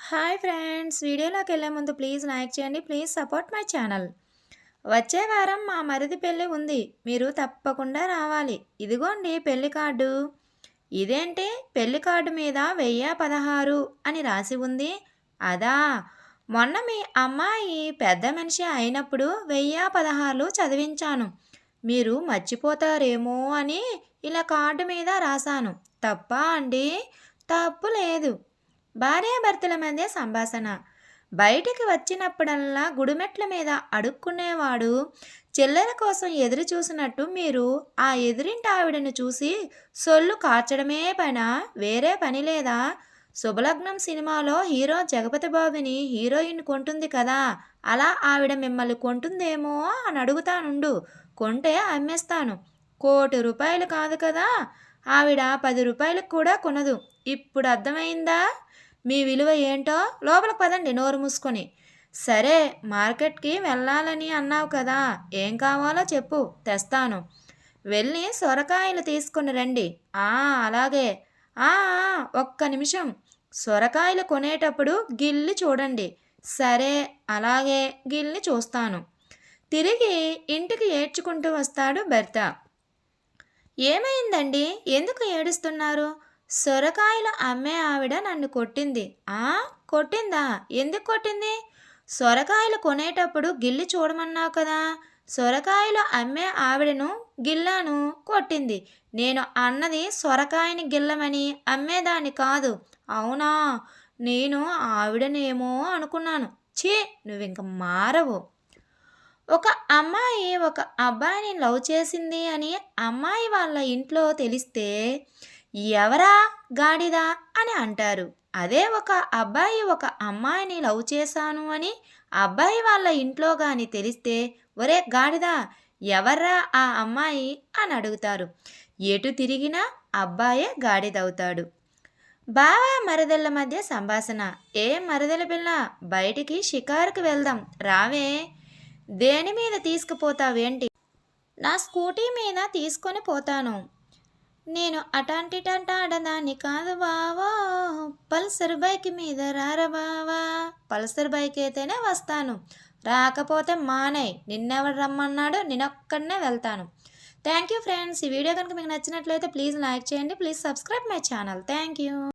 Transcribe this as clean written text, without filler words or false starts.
Hi friends, వీడియోలోకి వెళ్ళే ముందు ప్లీజ్ లైక్ చేయండి. Please support my channel. వచ్చే వారం మా మరిది పెళ్ళి ఉంది, మీరు తప్పకుండా రావాలి. ఇదిగోండి పెళ్లి కార్డు. ఇదేంటి, పెళ్లి కార్డు మీద 1016 అని రాసి ఉంది. అదా, మొన్న మీ అమ్మాయి పెద్ద మనిషి అయినప్పుడు 1016 చదివించాను. మీరు మర్చిపోతారేమో అని ఇలా కార్డు మీద రాశాను. తప్పా అండి? తప్పు లేదు. భార్యాభర్తల మధ్య సంభాషణ. బయటికి వచ్చినప్పుడల్లా గుడిమెట్ల మీద అడుక్కునేవాడు చిల్లర కోసం ఎదురు చూసినట్టు మీరు ఆ ఎదురింటి ఆవిడను చూసి సొల్లు కార్చడమే పనా, వేరే పని లేదా? శుభలగ్నం సినిమాలో హీరో జగపతి బాబుని హీరోయిన్ కొంటుంది కదా, అలా ఆవిడ మిమ్మల్ని కొంటుందేమో అని అడుగుతానుండు. కొంటే అమ్మేస్తాను. ₹1,00,00,000 కాదు కదా, ఆవిడ 10 రూపాయలకు కూడా కొనదు. ఇప్పుడు అర్థమైందా మీ విలువ ఏంటో? లోపలికి పదండి నోరు మూసుకొని. సరే, మార్కెట్కి వెళ్ళాలని అన్నావు కదా, ఏం కావాలో చెప్పు, తెస్తాను. వెళ్ళి సొరకాయలు తీసుకుని రండి. అలాగే. ఒక్క నిమిషం. సొరకాయలు కొనేటప్పుడు గిల్లి చూడండి. సరే, అలాగే, గిల్లి చూస్తాను. తిరిగి ఇంటికి ఏడ్చుకుంటూ వస్తాడు భర్త. ఏమైందండి, ఎందుకు ఏడుస్తున్నారు? సొరకాయలు అమ్మే ఆవిడ నన్ను కొట్టింది. కొట్టిందా? ఎందుకు కొట్టింది? సొరకాయలు కొనేటప్పుడు గిల్లి చూడమన్నావు కదా, సొరకాయలు అమ్మే ఆవిడను గిల్లాను, కొట్టింది. నేను అన్నది సొరకాయని గిల్లమని, అమ్మేదాన్ని కాదు. అవునా? నేను ఆవిడనేమో అనుకున్నాను. ఛీ, నువ్వింక మారవు. ఒక అమ్మాయి ఒక అబ్బాయిని లవ్ చేసింది అని అమ్మాయి వాళ్ళ ఇంట్లో తెలిస్తే ఎవరా గాడిదా అని అంటారు. అదే ఒక అబ్బాయి ఒక అమ్మాయిని లవ్ చేశాను అని అబ్బాయి వాళ్ళ ఇంట్లో కానీ తెలిస్తే, ఒరే గాడిదా, ఎవర్రా ఆ అమ్మాయి అని అడుగుతారు. ఎటు తిరిగినా అబ్బాయే గాడిదవుతాడు. బావ మరదళ్ళ మధ్య సంభాషణ. మరదల పిల్ల, బయటికి షికారుకు వెళ్దాం రావే. దేని మీద తీసుకుపోతావేంటి? నా స్కూటీ మీద తీసుకొని పోతాను. నేను అటాంటిటంట ఆడదాన్ని కాదు బావా, పల్సర్ బైక్ మీద రారా బావా. పల్సర్ బైక్ అయితేనే వస్తాను, రాకపోతే మానే. నిన్నెవరు రమ్మన్నాడు, నేనొక్కడనే వెళ్తాను. Thank you friends. ఈ వీడియో కనుక మీకు నచ్చినట్లయితే ప్లీజ్ లైక్ చేయండి. Please subscribe my channel. Thank you.